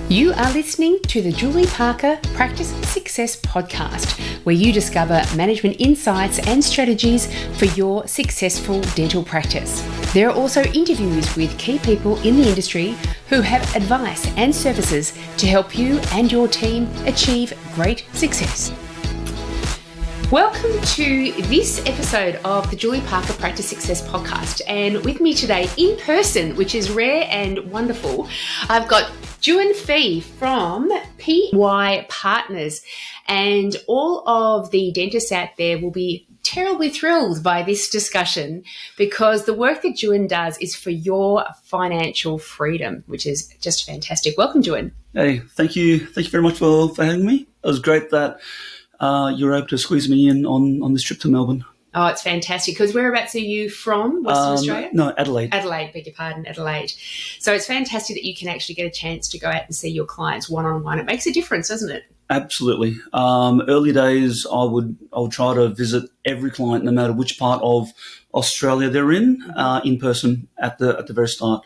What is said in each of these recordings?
You are listening to the Julie Parker Practice Success Podcast, where you discover management insights and strategies for your successful dental practice. There are also interviews with key people in the industry who have advice and services to help you and your team achieve great success. Welcome to this episode of the Julie Parker Practice Success Podcast. And with me today in person, which is rare and wonderful, I've got Juen Phie from Phie Partners. And all of the dentists out there will be terribly thrilled by this discussion because the work that Juen does is for your financial freedom, which is just fantastic. Welcome, Juen. Hey, thank you. Thank you very much for having me. It was great that you were able to squeeze me in on this trip to Melbourne. Oh, it's fantastic. Because whereabouts are you from? Western Australia? No, Adelaide. Adelaide, beg your pardon, Adelaide. So it's fantastic that you can actually get a chance to go out and see your clients one-on-one. It makes a difference, doesn't it? Absolutely. Early days, I would try to visit every client, no matter which part of Australia they're in person at the very start.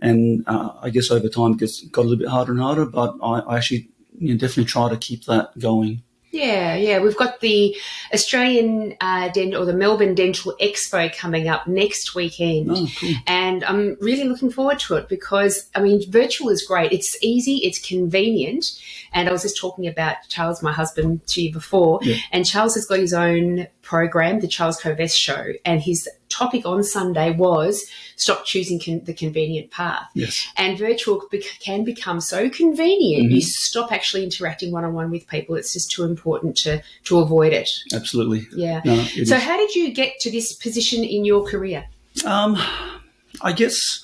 And I guess over time it got a little bit harder and harder, but I actually definitely try to keep that going. Yeah. We've got the Australian Dental or the Melbourne Dental Expo coming up next weekend. Oh, cool. And I'm really looking forward to it because, virtual is great. It's easy, it's convenient. And I was just talking about Charles, my husband, to you before. Yeah. And Charles has got his own program, the Charles Covest Show. And his topic on Sunday was stop choosing the convenient path. Yes. And virtual can become so convenient, you stop actually interacting one-on-one with people. It's just too important to avoid it. Absolutely. Yeah. No, so how did you get to this position in your career? I guess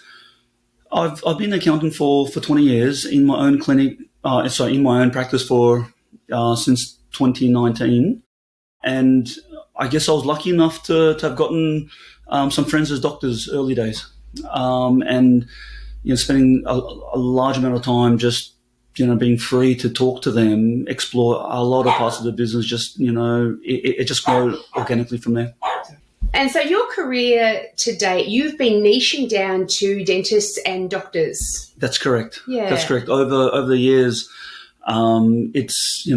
I've been an accountant for 20 years in my own clinic, in my own practice since 2019. And I guess I was lucky enough to have gotten some friends as doctors early days, and spending a large amount of time just being free to talk to them, explore a lot of parts of the business. Just it just grew organically from there. And so your career to date, you've been niching down to dentists and doctors. That's correct. Yeah, that's correct. Over the years, it's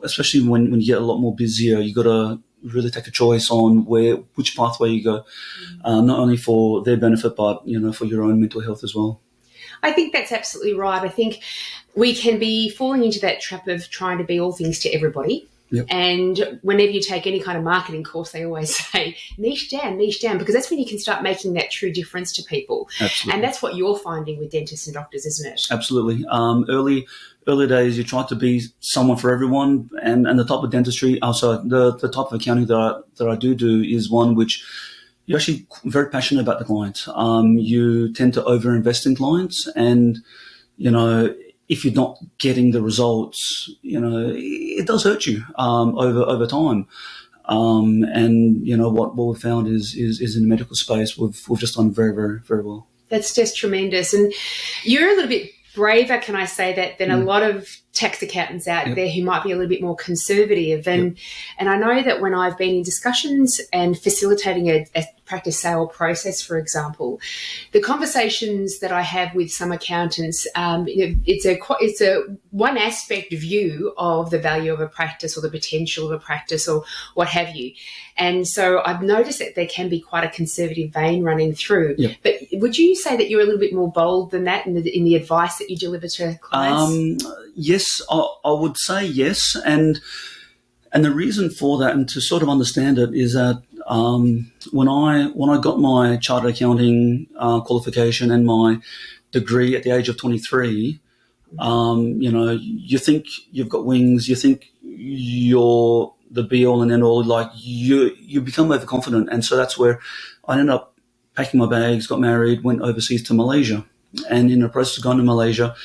especially when you get a lot more busier, you got to really take a choice on which pathway you go, not only for their benefit, but for your own mental health as well. I think that's absolutely right. I think we can be falling into that trap of trying to be all things to everybody. Yep. And whenever you take any kind of marketing course, they always say niche down, because that's when you can start making that true difference to people. Absolutely. And that's what you're finding with dentists and doctors, isn't it? Absolutely. Early days, you try to be someone for everyone, and the type of dentistry, the type of accounting that I do is one which you're actually very passionate about the client. You tend to overinvest in clients, and if you're not getting the results, it does hurt you over time. And what we've found is in the medical space, we've just done very, very, very well. That's just tremendous. And you're a little bit braver, can I say that, than a lot of tax accountants out there who might be a little bit more conservative. And I know that when I've been in discussions and facilitating a practice sale process, for example, the conversations that I have with some accountants, it's a one aspect view of the value of a practice or the potential of a practice or what have you. And so I've noticed that there can be quite a conservative vein running through. Yep. But would you say that you're a little bit more bold than that in the advice that you deliver to clients? Yes, I would say yes. And the reason for that, and to sort of understand it, is that when I got my chartered accounting qualification and my degree at the age of 23, you think you've got wings, you think you're the be all and end all, like you become overconfident. And so that's where I ended up packing my bags, got married, went overseas to Malaysia. And in the process of going to Malaysia,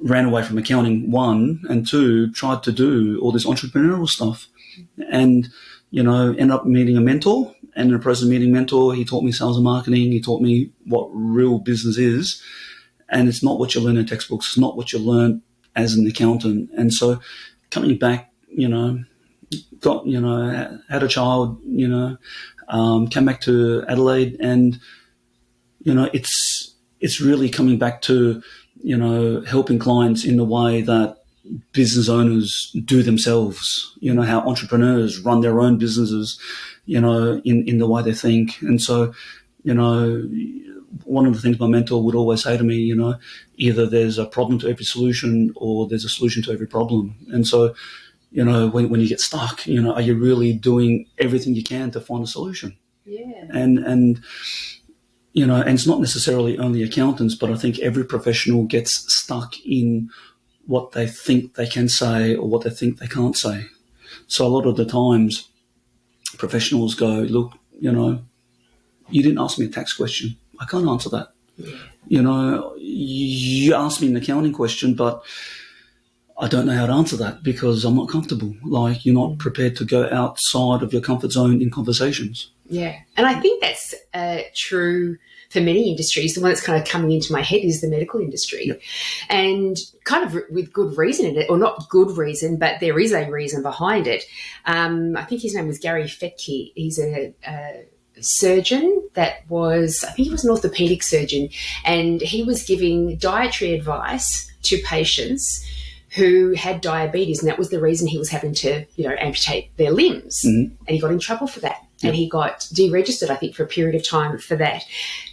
ran away from accounting, one, and two, tried to do all this entrepreneurial stuff. And, ended up meeting a mentor. And in the process of meeting a mentor, he taught me sales and marketing. He taught me what real business is. And it's not what you learn in textbooks. It's not what you learn as an accountant. And so coming back, had a child, came back to Adelaide, and, it's really coming back to helping clients in the way that business owners do themselves, how entrepreneurs run their own businesses, in the way they think. And so, one of the things my mentor would always say to me, either there's a problem to every solution or there's a solution to every problem. And so, when you get stuck, are you really doing everything you can to find a solution? Yeah. And it's not necessarily only accountants, but I think every professional gets stuck in what they think they can say or what they think they can't say. So a lot of the times professionals go, look, you didn't ask me a tax question. I can't answer that. Yeah. You asked me an accounting question, but I don't know how to answer that because I'm not comfortable. Like, you're not prepared to go outside of your comfort zone in conversations. Yeah. And I think that's true for many industries. The one that's kind of coming into my head is the medical industry. Yep. And kind of with good reason in it, or not good reason, but there is a reason behind it. I think his name was Gary Fettke. He's a surgeon that was, I think he was an orthopedic surgeon, and he was giving dietary advice to patients who had diabetes, and that was the reason he was having to, amputate their limbs. Mm-hmm. And he got in trouble for that. Yep. And he got deregistered, I think, for a period of time for that.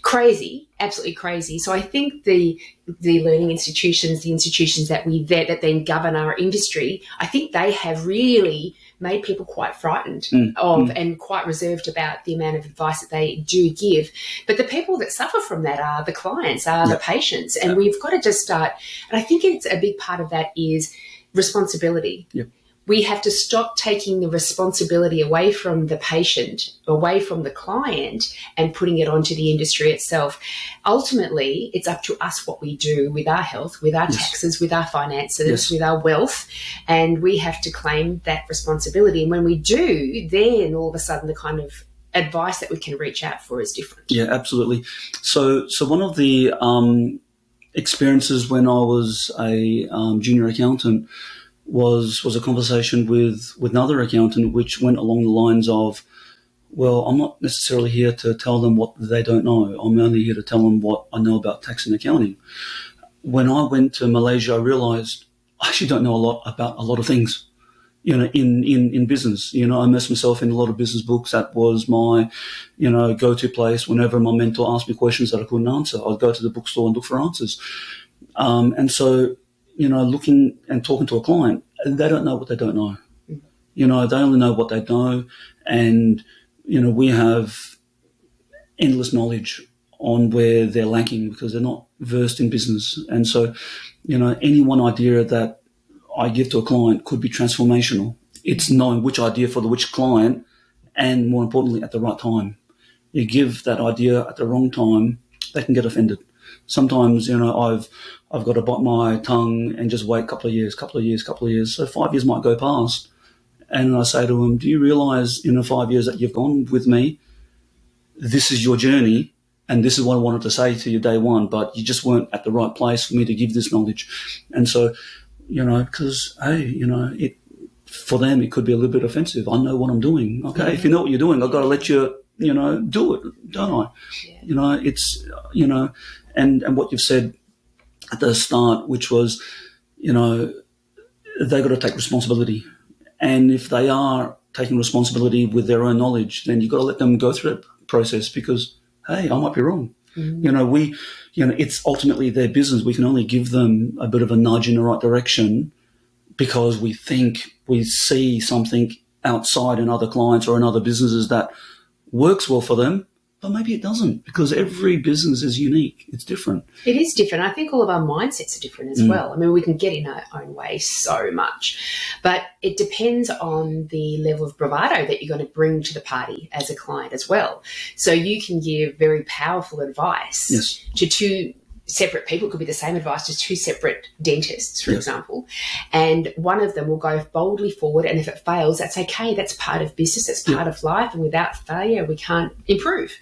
Crazy, absolutely crazy. So I think the learning institutions, the institutions that we vet that then govern our industry, I think they have really made people quite frightened and quite reserved about the amount of advice that they do give. But the people that suffer from that are the clients, are the patients. And we've got to just start, and I think it's a big part of that is responsibility. Yep. We have to stop taking the responsibility away from the patient, away from the client, and putting it onto the industry itself. Ultimately, it's up to us what we do with our health, with our taxes, with our finances, with our wealth, and we have to claim that responsibility. And when we do, then all of a sudden the kind of advice that we can reach out for is different. Yeah, absolutely. So one of the experiences when I was a junior accountant was a conversation with another accountant, which went along the lines of, well, I'm not necessarily here to tell them what they don't know. I'm only here to tell them what I know about tax and accounting. When I went to Malaysia, I realized I actually don't know a lot about a lot of things, in business. I immersed myself in a lot of business books. That was my, go-to place. Whenever my mentor asked me questions that I couldn't answer, I'd go to the bookstore and look for answers. And so, looking and talking to a client, they don't know what they don't know. They only know what they know. And, we have endless knowledge on where they're lacking because they're not versed in business. And so, any one idea that I give to a client could be transformational. It's knowing which idea for which client and, more importantly, at the right time. You give that idea at the wrong time, they can get offended. Sometimes, I've got to bite my tongue and just wait a couple of years. So 5 years might go past. And I say to them, do you realize in the 5 years that you've gone with me, this is your journey and this is what I wanted to say to you day one, but you just weren't at the right place for me to give this knowledge. And so, because, hey, for them, it could be a little bit offensive. I know what I'm doing. Okay, if you know what you're doing, I've got to let you, do it, don't I? Yeah. It's, and what you've said at the start, which was, they've got to take responsibility. And if they are taking responsibility with their own knowledge, then you've got to let them go through that process because, hey, I might be wrong. Mm-hmm. It's ultimately their business. We can only give them a bit of a nudge in the right direction because we think we see something outside in other clients or in other businesses that works well for them, but maybe it doesn't because every business is unique. It's different. It is different. I think all of our mindsets are different as well. I mean, we can get in our own way so much, but it depends on the level of bravado that you're going to bring to the party as a client as well. So you can give very powerful advice to two separate people. It could be the same advice to two separate dentists, for example, and one of them will go boldly forward, and if it fails, that's okay. That's part of business. That's part of life, and without failure, we can't improve.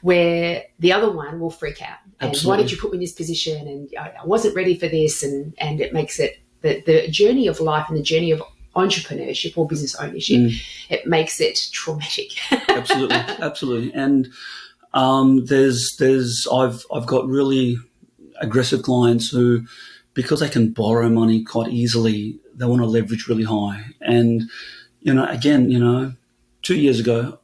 Where the other one will freak out. And why did you put me in this position? And I wasn't ready for this, and it makes it the journey of life and the journey of entrepreneurship or business ownership, it makes it traumatic. Absolutely. And I've got really aggressive clients who, because they can borrow money quite easily, they want to leverage really high. And, again, 2 years ago,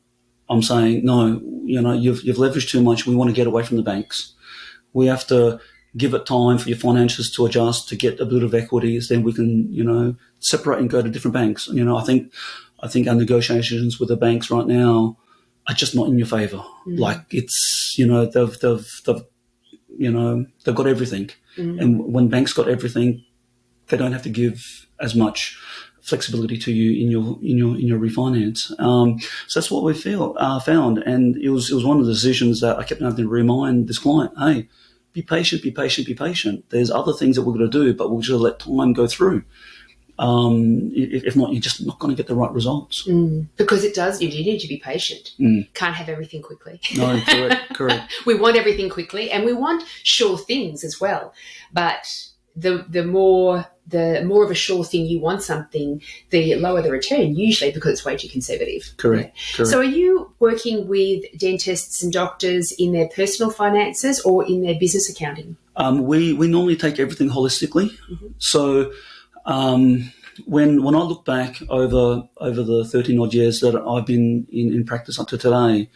I'm saying, no, you've leveraged too much. We want to get away from the banks. We have to give it time for your finances to adjust, to get a bit of equities. Then we can, separate and go to different banks. I think our negotiations with the banks right now are just not in your favour. Like it's, they've got everything. And when banks got everything, they don't have to give as much flexibility to you in your refinance. So that's what we found. And it was one of the decisions that I kept having to remind this client, hey, be patient, be patient, be patient. There's other things that we're going to do, but we'll just let time go through. If not, you're just not going to get the right results. Because you need to be patient. Can't have everything quickly. No, correct. We want everything quickly, and we want sure things as well. But the more of a sure thing you want something, the lower the return, usually, because it's way too conservative. Correct. So are you working with dentists and doctors in their personal finances or in their business accounting? We normally take everything holistically. So when I look back over the 13 odd years that I've been in practice up to today,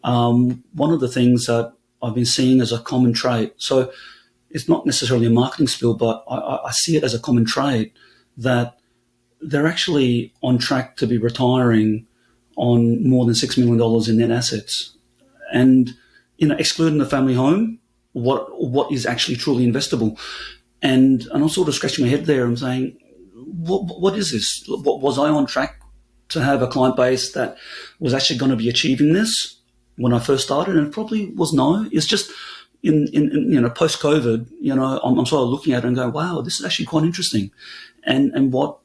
one of the things that I've been seeing as a common trait, so it's not necessarily a marketing spill, but I see it as a common trait that they're actually on track to be retiring on more than $6 million in net assets. And, excluding the family home, what is actually truly investable? And I'm sort of scratching my head there and saying, what is this? Was I on track to have a client base that was actually going to be achieving this when I first started? And it probably was no. It's just in post-COVID, I'm sort of looking at it and going, wow, this is actually quite interesting. And what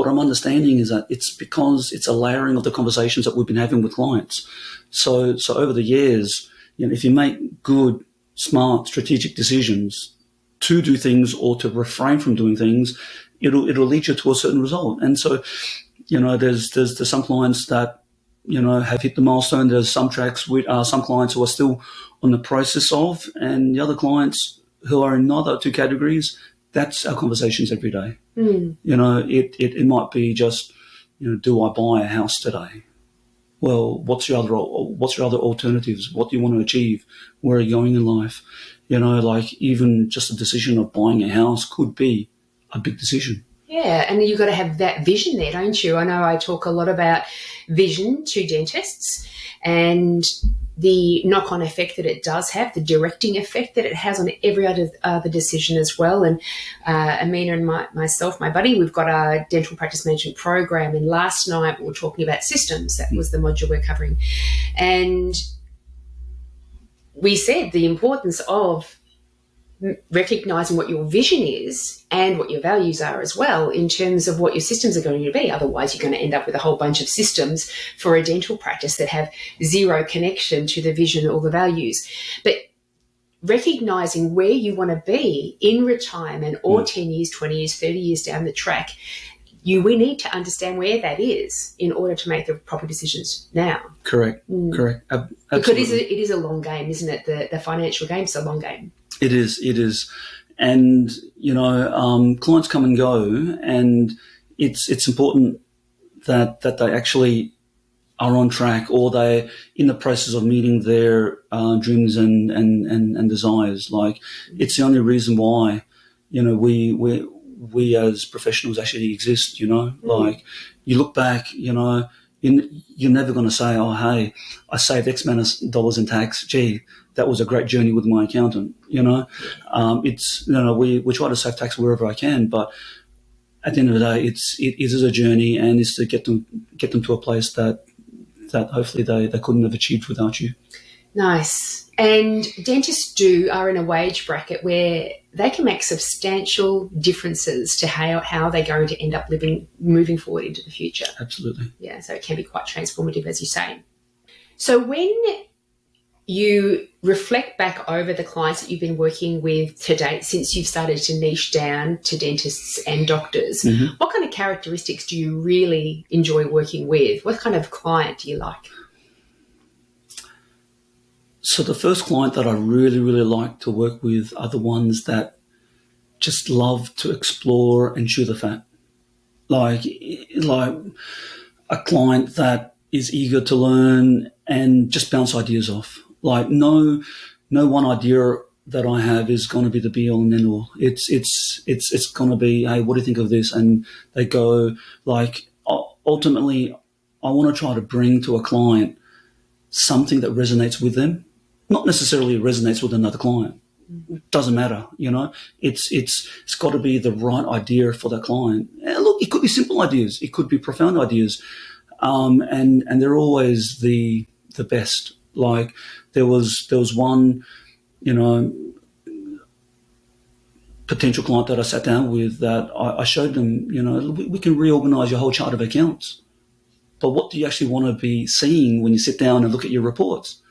I'm understanding is that it's because it's a layering of the conversations that we've been having with clients. So over the years, if you make good, smart, strategic decisions to do things or to refrain from doing things, it'll lead you to a certain result. And so, there's some clients that, have hit the milestone. There's some tracks with some clients who are still on the process of, and the other clients who are in neither two categories. That's our conversations every day. It might be just, do I buy a house today? Well, what's your other alternatives? What do you want to achieve? Where are you going in life? Even just the decision of buying a house could be a big decision. Yeah, and you've got to have that vision there, don't you? I know I talk a lot about vision to dentists and the knock-on effect that it does have, the directing effect that it has on every other decision as well. And Amina and myself, my buddy, we've got our dental practice management program, and last night we were talking about systems. That was the module we're covering. And we said the importance of recognizing what your vision is and what your values are as well in terms of what your systems are going to be. Otherwise, you're going to end up with a whole bunch of systems for a dental practice that have zero connection to the vision or the values. But recognizing where you want to be in retirement or 10 years, 20 years, 30 years down the track, we need to understand where that is in order to make the proper decisions now. Correct. Because it is a long game, isn't it? The financial game is a long game. It is. And, clients come and go, and it's important that they actually are on track, or they're in the process of meeting their dreams and desires. Like, it's the only reason why, we as professionals actually exist, Like, you look back, you're never going to say, oh, hey, I saved X amount of dollars in tax. Gee, that was a great journey with my accountant. It's, we try to save tax wherever I can, but at the end of the day, it is a journey, and it's to get them to a place that hopefully they couldn't have achieved without you. Nice. And dentists are in a wage bracket where they can make substantial differences to how they're going to end up moving forward into the future. Absolutely. Yeah, so it can be quite transformative, as you say. So when you reflect back over the clients that you've been working with to date, since you've started to niche down to dentists and doctors, what kind of characteristics do you really enjoy working with? What kind of client do you like? So the first client that I really, really like to work with are the ones that just love to explore and chew the fat. Like a client that is eager to learn and just bounce ideas off. Like no one idea that I have is going to be the be all and end all. It's going to be, hey, what do you think of this? And they go, like, ultimately, I want to try to bring to a client something that resonates with them, not necessarily resonates with another client. Doesn't matter, you know. It's got to be the right idea for that client. And look, it could be simple ideas, it could be profound ideas, and they're always the best. Like there was one, you know, potential client that I sat down with that I showed them, you know, we can reorganize your whole chart of accounts, but what do you actually want to be seeing when you sit down and look at your reports?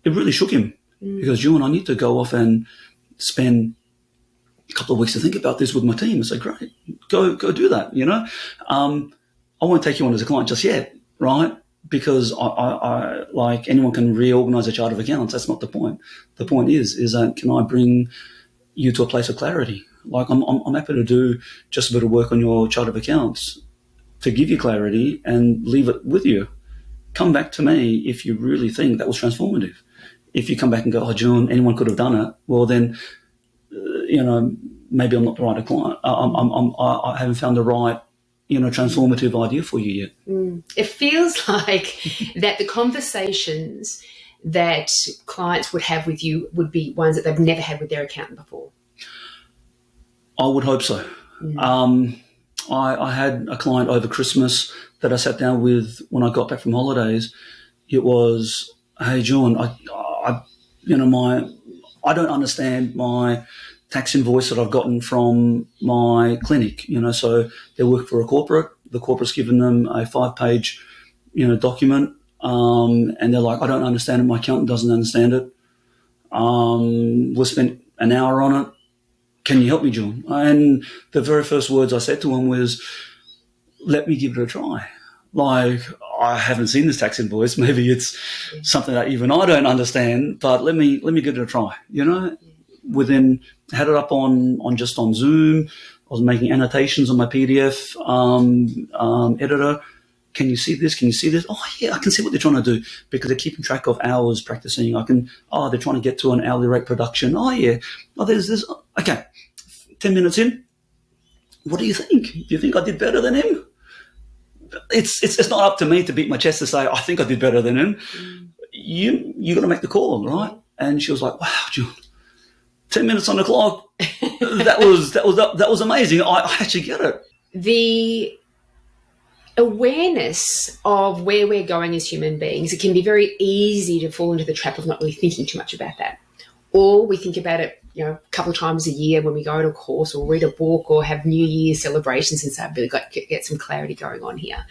It really shook him. He goes, Juen, I need to go off and spend a couple of weeks to think about this with my team. I said, great, go do that, you know. I won't take you on as a client just yet, right? Because I like anyone can reorganize a chart of accounts. That's not the point. The point is that can I bring you to a place of clarity? Like I'm happy to do just a bit of work on your chart of accounts to give you clarity and leave it with you. Come back to me if you really think that was transformative. If you come back and go, oh, Juen, anyone could have done it, well then, you know, maybe I'm not the right client. I haven't found the right, you know, transformative idea for you yet. It feels like that the conversations that clients would have with you would be ones that they've never had with their accountant before. I would hope so. I had a client over Christmas that I sat down with when I got back from holidays. It was, hey, Juen, I don't understand my tax invoice that I've gotten from my clinic, you know, so they work for a corporate. The corporate's given them a 5-page, you know, document, and they're like, I don't understand it. My accountant doesn't understand it. We spent an hour on it. Can you help me, Juen? And the very first words I said to him was, let me give it a try. Like, I haven't seen this tax invoice. Maybe it's something that even I don't understand, but let me give it a try, you know? Within, had it up on Zoom. I was making annotations on my PDF editor. Can you see this? Can you see this? Oh, yeah, I can see what they're trying to do because they're keeping track of hours practicing. They're trying to get to an hourly rate production. Oh, yeah. Oh, there's this. Okay, 10 minutes in. What do you think? Do you think I did better than him? It's not up to me to beat my chest to say I think I did better than him. You got to make the call, right? And she was like, "Wow, Juen, 10 minutes on the clock. that was amazing. I actually get it." The awareness of where we're going as human beings, it can be very easy to fall into the trap of not really thinking too much about that, or we think about it, you know, a couple of times a year when we go to a course or read a book or have New Year's celebrations and say, I've really got to get some clarity going on here.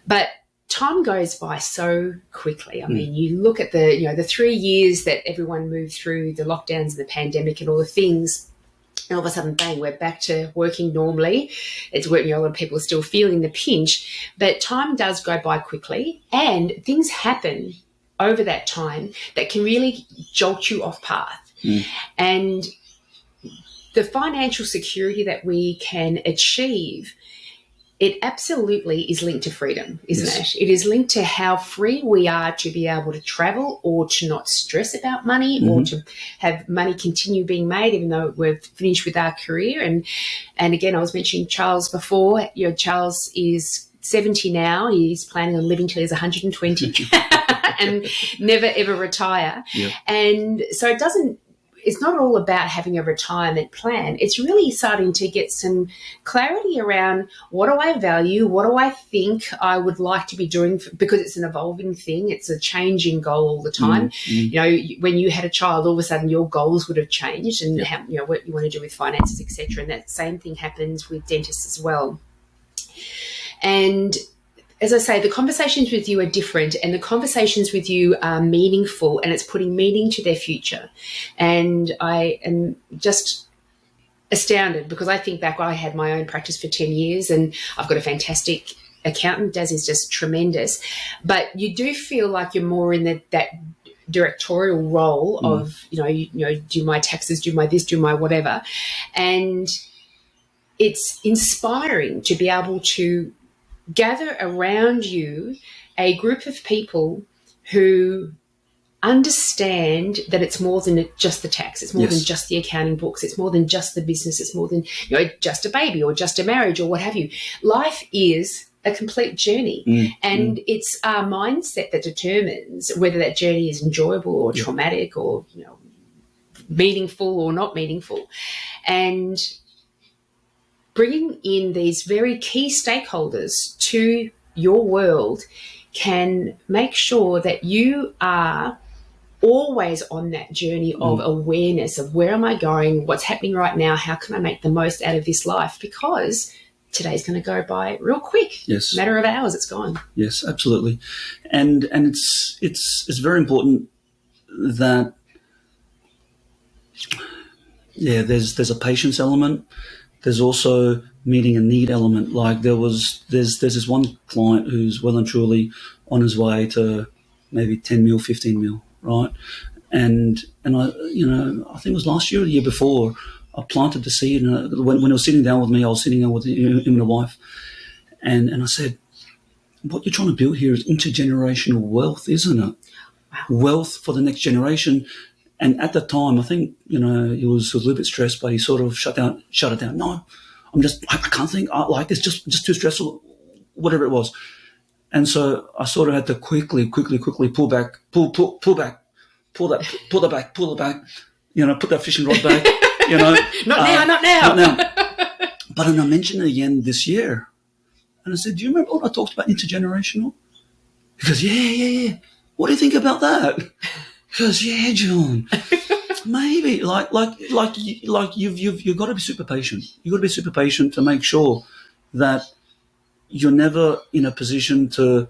But time goes by so quickly. I mean, you look at the 3 years that everyone moved through, the lockdowns and the pandemic and all the things, and all of a sudden, bang, we're back to working normally. It's working, a lot of people are still feeling the pinch, but time does go by quickly and things happen over that time that can really jolt you off path. And the financial security that we can achieve, it absolutely is linked to freedom, isn't it? It is linked to how free we are to be able to travel or to not stress about money or to have money continue being made even though we've finished with our career. And again, I was mentioning Charles before. You know, Charles is 70 now. He's planning on living till he's 120 and never, ever retire. Yep. And so it's not all about having a retirement plan. It's really starting to get some clarity around what do I value, what do I think I would like to be doing, because it's an evolving thing. It's a changing goal all the time. You know, when you had a child, all of a sudden your goals would have changed and how, you know, what you want to do with finances, etc. And that same thing happens with dentists as well. And as I say, the conversations with you are different and the conversations with you are meaningful and it's putting meaning to their future. And I am just astounded because I think back, I had my own practice for 10 years and I've got a fantastic accountant. Daz is just tremendous. But you do feel like you're more in that directorial role of, do my taxes, do my this, do my whatever. And it's inspiring to be able to gather around you a group of people who understand that it's more than just the tax, it's more than just the accounting books, it's more than just the business, it's more than just a baby or just a marriage or what have you. Life is a complete journey, and it's our mindset that determines whether that journey is enjoyable or traumatic or meaningful or not meaningful. And bringing in these very key stakeholders to your world can make sure that you are always on that journey of awareness of where am I going, what's happening right now, how can I make the most out of this life, because today's going to go by real quick. Yes. Matter of hours, it's gone. Yes, absolutely. And it's very important that there's a patience element. There's also meeting a need element. Like there's this one client who's well and truly on his way to maybe 10 mil, 15 mil, right? And I think it was last year or the year before, I planted the seed. And when he was sitting down with me, I was sitting down with him and the wife, and I said, what you're trying to build here is intergenerational wealth, isn't it? Wow. Wealth for the next generation. And at the time, I think, he was a little bit stressed, but he sort of shut it down. No, I can't think. I like this, just too stressful, whatever it was. And so I sort of had to quickly pull back, pull it back, put that fishing rod back, Not now. But then I mentioned it again this year. And I said, do you remember what I talked about intergenerational? He goes, yeah. What do you think about that? He goes, yeah, Juen, maybe. Like you've got to be super patient. You've got to be super patient to make sure that you're never in a position to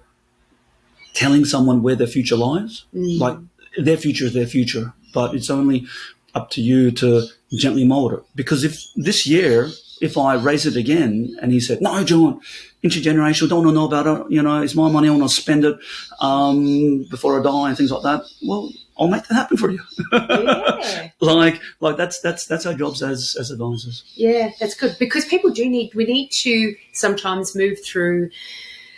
telling someone where their future lies. Like their future is their future, but it's only up to you to gently mold it. Because if I raise it again and he said, no, Juen, intergenerational, don't want to know about it, it's my money, I want to spend it before I die and things like that, well, I'll make that happen for you. Yeah. like that's our jobs as advisors. Yeah, that's good, because we need to sometimes move through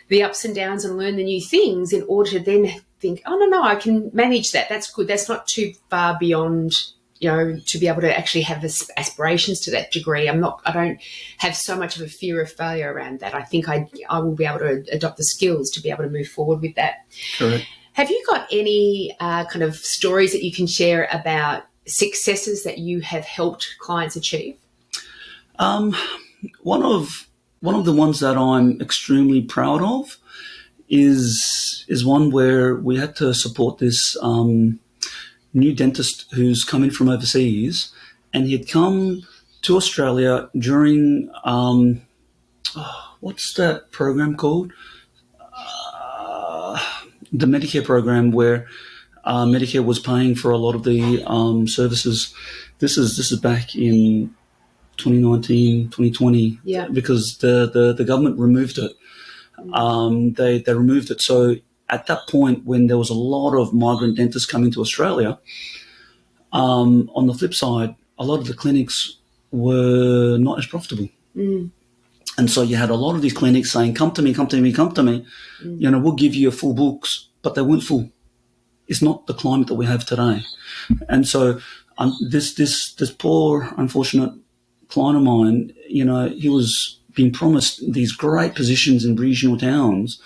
the ups and downs and learn the new things in order to then think, oh, no, I can manage that. That's good. That's not too far beyond, to be able to actually have aspirations to that degree. I don't have so much of a fear of failure around that. I think I will be able to adopt the skills to be able to move forward with that. Correct. Have you got any kind of stories that you can share about successes that you have helped clients achieve? One of the ones that I'm extremely proud of is one where we had to support this new dentist who's come in from overseas, and he had come to Australia during what's that program called? The Medicare program, where Medicare was paying for a lot of the services. This is back in 2019, 2020, because the government removed it. They removed it. So at that point, when there was a lot of migrant dentists coming to Australia, on the flip side, a lot of the clinics were not as profitable. And so you had a lot of these clinics saying, come to me. We'll give you your full books, but they weren't full. It's not the climate that we have today. And so this poor, unfortunate client of mine, he was being promised these great positions in regional towns,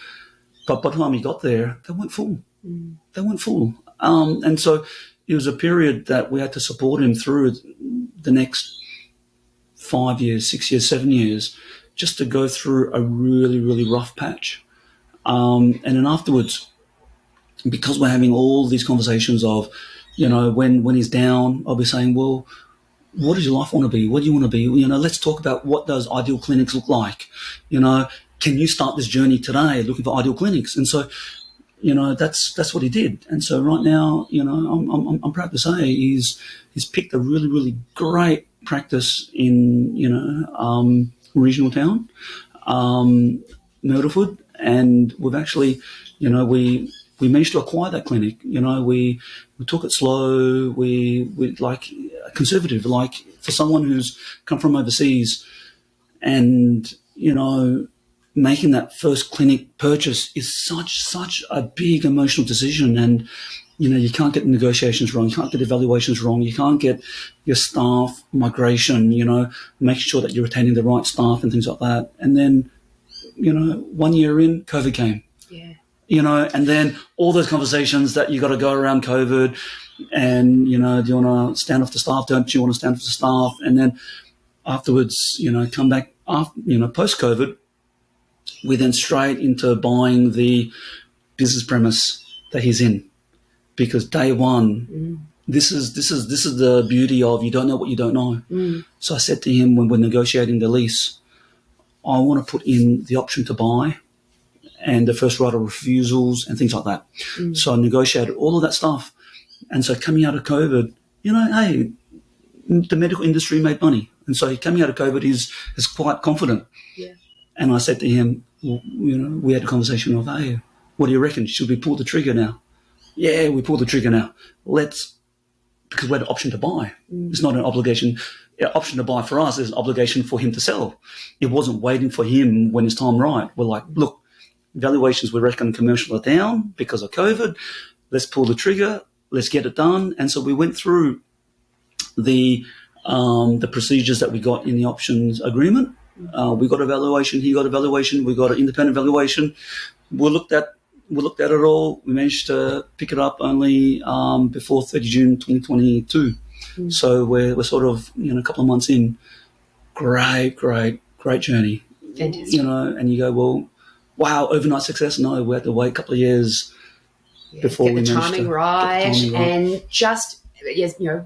but by the time he got there, they weren't full. They weren't full. And so it was a period that we had to support him through the next 5 years, 6 years, 7 years, just to go through a really, really rough patch. And then afterwards, because we're having all these conversations of, when he's down, I'll be saying, well, what does your life want to be? What do you want to be? Let's talk about what those ideal clinics look like. Can you start this journey today looking for ideal clinics? And so, that's what he did. And so right now, I'm proud to say he's picked a really, really great practice in, regional town, Myrtleford. And we've actually, we we managed to acquire that clinic. We took it slow. We like conservative, like for someone who's come from overseas, and making that first clinic purchase is such a big emotional decision, and you can't get the negotiations wrong, you can't get the evaluations wrong, you can't get your staff migration, making sure that you're retaining the right staff and things like that. And then 1 year in, COVID came. Yeah. And then all those conversations that you got to go around COVID, and do you want to stand off the staff, don't you want to stand off the staff? And then afterwards, come back after, post COVID, we then straight into buying the business premise that he's in, because day one, this is the beauty of you don't know what you don't know. So I said to him when we're negotiating the lease, I want to put in the option to buy and the first right of refusals and things like that. So I negotiated all of that stuff. And so coming out of COVID, hey, the medical industry made money. And so coming out of COVID, he's quite confident. Yeah. And I said to him, we had a conversation of, hey, what do you reckon? Should we pull the trigger now? Yeah, we pull the trigger now. Because we had an option to buy. It's not an obligation. Option to buy for us is an obligation for him to sell. It wasn't waiting for him when it's time right. We're like, look, valuations we reckon commercial are down because of COVID. Let's pull the trigger. Let's get it done. And so we went through the procedures that we got in the options agreement. We got a valuation. He got a valuation. We got an independent valuation. We looked at it all. We managed to pick it up only before 30 June 2022. So we're sort of a couple of months in. Great journey. Fantastic. And you go, well, wow, overnight success. No, we had to wait a couple of years before we managed to get the timing right. And just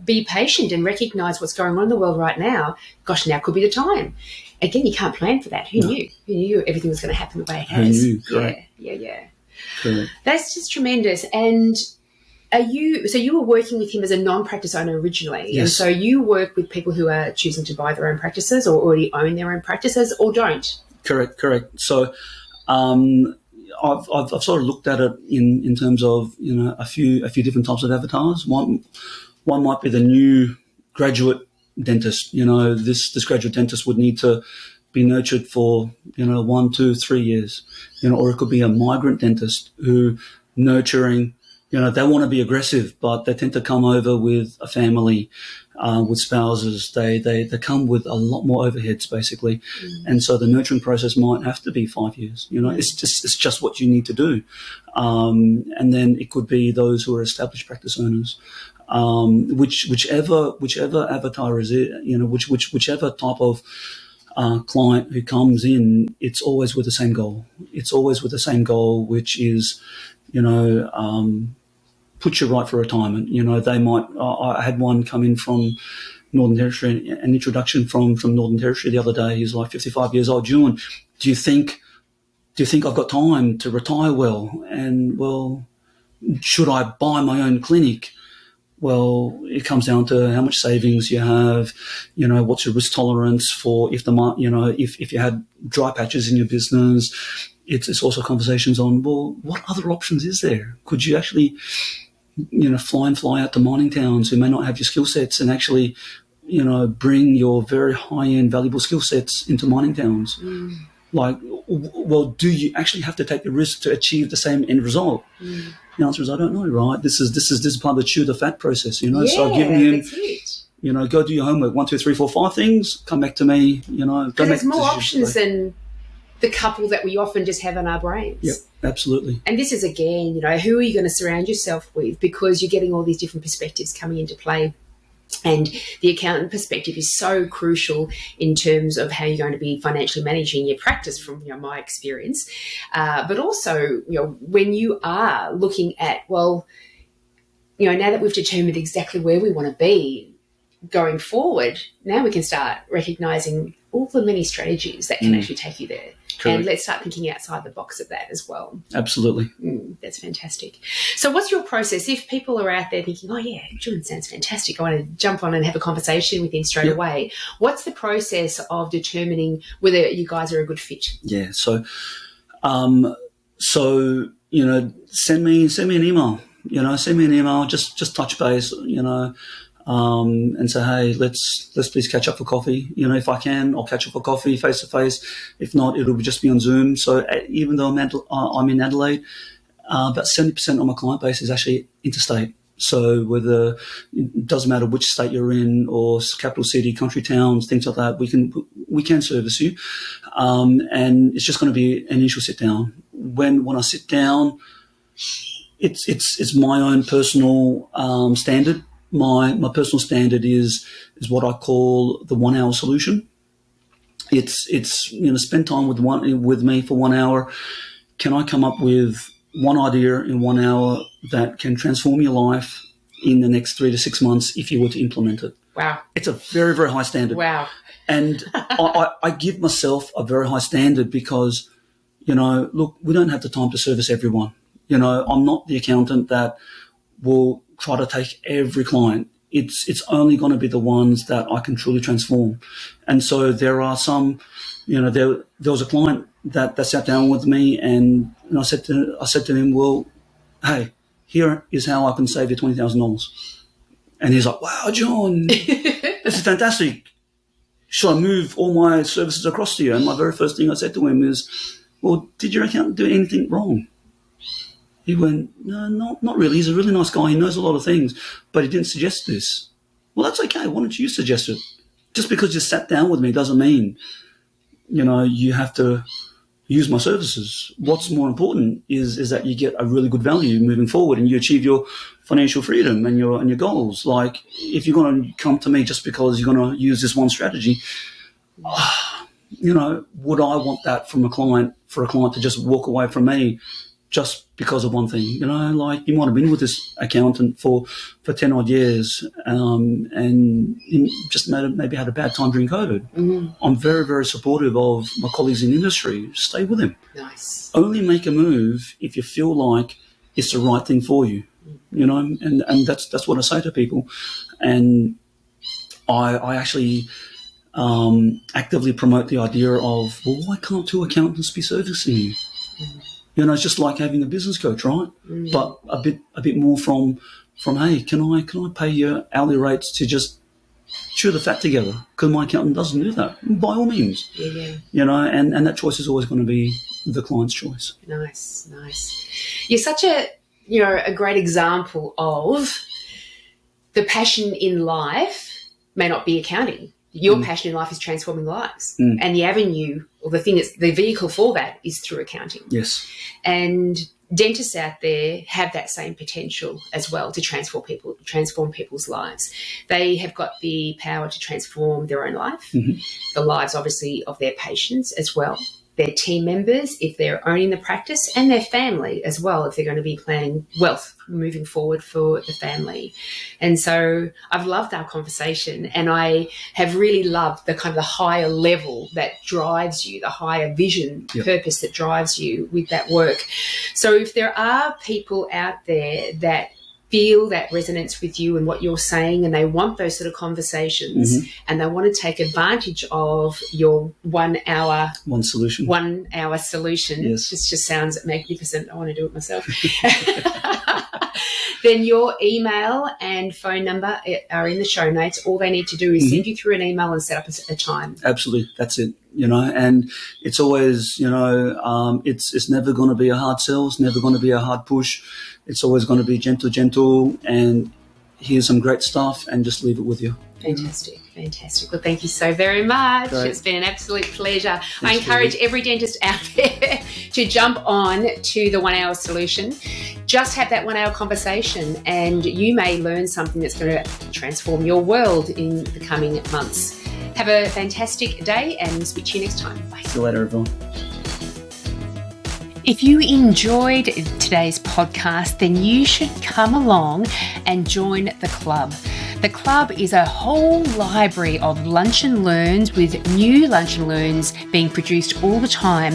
be patient and recognise what's going on in the world right now. Gosh, now could be the time. Again, you can't plan for that. Who knew? Who knew everything was going to happen the way it has? Who knew? Correct. Yeah. Correct. That's just tremendous. And you were working with him as a non-practice owner originally. Yes. And so you work with people who are choosing to buy their own practices or already own their own practices or don't. Correct. So I've sort of looked at it in terms of a few different types of avatars. One might be the new graduate dentist. This graduate dentist would need to be nurtured for 1, 2, 3 years. Or it could be a migrant dentist who nurturing. They want to be aggressive, but they tend to come over with a family, with spouses. They come with a lot more overheads, basically. And so the nurturing process might have to be 5 years. It's just what you need to do. And then it could be those who are established practice owners, whichever avatar is it, whichever type of client who comes in, it's always with the same goal. It's always with the same goal, which is, put you right for retirement. They might. I had one come in from Northern Territory, an introduction from Northern Territory the other day. He's like 55 years old. Juen, do you think I've got time to retire well? And should I buy my own clinic? Well, it comes down to how much savings you have. What's your risk tolerance for if if you had dry patches in your business. It's also conversations on, what other options is there? Could you actually, fly out to mining towns who may not have your skill sets and actually, bring your very high-end valuable skill sets into mining towns? Do you actually have to take the risk to achieve the same end result? The answer is, I don't know, right? This is part of the chew the fat process, Yeah, so I've given him, that's it. Go do your homework, 1, 2, 3, 4, 5 things, come back to me, Because there's more options than the couple that we often just have in our brains. Yep, absolutely. And this is, again, who are you going to surround yourself with? Because you're getting all these different perspectives coming into play. And the accountant perspective is so crucial in terms of how you're going to be financially managing your practice from my experience. But also, when you are looking at, now that we've determined exactly where we want to be going forward, now we can start recognising all the many strategies that can actually take you there. Correct. And let's start thinking outside the box of that as well. Absolutely. That's fantastic. So what's your process? If people are out there thinking, oh, yeah, Juen sounds fantastic, I want to jump on and have a conversation with him straight away. What's the process of determining whether you guys are a good fit? Yeah, so send me an email. Send me an email. Just touch base. And say, hey, let's please catch up for coffee. If I can, I'll catch up for coffee face to face. If not, it'll just be on Zoom. So even though I'm in Adelaide, about 70% of my client base is actually interstate. So whether it doesn't matter which state you're in or capital city, country towns, things like that, we can service you. And it's just going to be an initial sit down. When I sit down, it's my own personal standard. My personal standard is what I call the 1 hour solution. It's spend time with me for 1 hour. Can I come up with one idea in 1 hour that can transform your life in the next 3 to 6 months if you were to implement it? Wow. It's a very, very high standard. Wow. And I give myself a very high standard because, look, we don't have the time to service everyone. I'm not the accountant that will try to take every client. It's only going to be the ones that I can truly transform. And so there are some, there was a client that sat down with me and I said to him, well, hey, here is how I can save you $20,000. And he's like, wow, John, this is fantastic. Should I move all my services across to you? And my very first thing I said to him is, well, did your accountant do anything wrong? He went, no, not really. He's a really nice guy. He knows a lot of things, but he didn't suggest this. Well, that's okay. Why don't you suggest it? Just because you sat down with me doesn't mean, you have to use my services. What's more important is that you get a really good value moving forward and you achieve your financial freedom and your goals. Like if you're going to come to me just because you're going to use this one strategy, would I want that from a client, for a client to just walk away from me just because of one thing? Like you might have been with this accountant for 10 odd years and you just maybe had a bad time during COVID. Mm-hmm. I'm very, very supportive of my colleagues in the industry. Stay with him. Nice. Only make a move if you feel like it's the right thing for you, and that's what I say to people. And I actually actively promote the idea of, well, why can't two accountants be servicing you? Mm-hmm. It's just like having a business coach, right? Mm-hmm. But a bit more from hey, can I pay your hourly rates to just chew the fat together? Because my accountant doesn't do that. By all means, and that choice is always going to be the client's choice. Nice. You're such a great example of the passion in life may not be accounting. Your passion in life is transforming lives. And the avenue or the thing the vehicle for that is through accounting. Yes. And dentists out there have that same potential as well to transform people's lives. They have got the power to transform their own life, the lives obviously of their patients as well, their team members if they're owning the practice, and their family as well if they're going to be planning wealth moving forward for the family. And so I've loved our conversation, and I have really loved the kind of the higher level that drives you, the higher vision, purpose that drives you with that work. So if there are people out there that feel that resonance with you and what you're saying, and they want those sort of conversations, and they want to take advantage of your 1 hour solution. Yes. This just sounds magnificent. I want to do it myself. Then your email and phone number are in the show notes. All they need to do is send you through an email and set up a time. Absolutely. That's it. And it's always, it's never going to be a hard sell. It's never going to be a hard push. It's always going to be gentle, and here's some great stuff, and just leave it with you. Fantastic. Well, thank you so very much. Great. It's been an absolute pleasure. I encourage every dentist out there to jump on to the 1 hour solution. Just have that 1 hour conversation, and you may learn something that's going to transform your world in the coming months. Have a fantastic day, and speak to you next time. Bye. See you later, everyone. If you enjoyed today's podcast, then you should come along and join the club. The club is a whole library of lunch and learns with new lunch and learns being produced all the time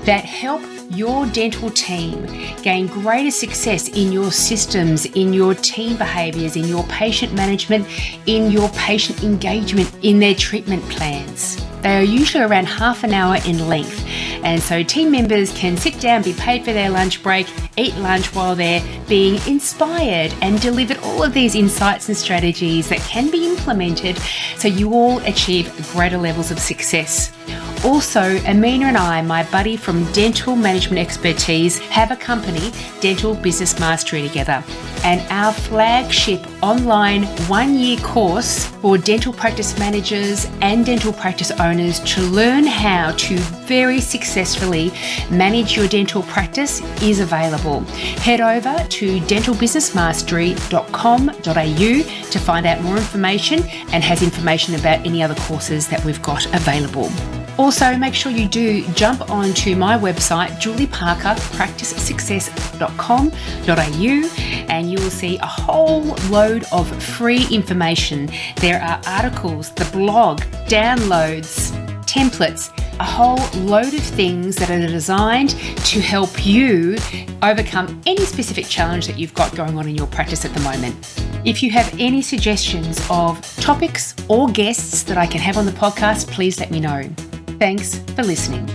that help your dental team gain greater success in your systems, in your team behaviours, in your patient management, in your patient engagement, in their treatment plans. They are usually around half an hour in length, and so team members can sit down, be paid for their lunch break, eat lunch while they're being inspired, and delivered all of these insights and strategies that can be implemented so you all achieve greater levels of success. Also, Amina and I, my buddy from Dental Management Expertise, have a company, Dental Business Mastery, together. And our flagship online 1-year course for dental practice managers and dental practice owners to learn how to very successfully manage your dental practice is available. Head over to dentalbusinessmastery.com.au to find out more information, and has information about any other courses that we've got available. Also, make sure you do jump onto my website, julieparkerpracticesuccess.com.au, and you will see a whole load of free information. There are articles, the blog, downloads, templates, a whole load of things that are designed to help you overcome any specific challenge that you've got going on in your practice at the moment. If you have any suggestions of topics or guests that I can have on the podcast, please let me know. Thanks for listening.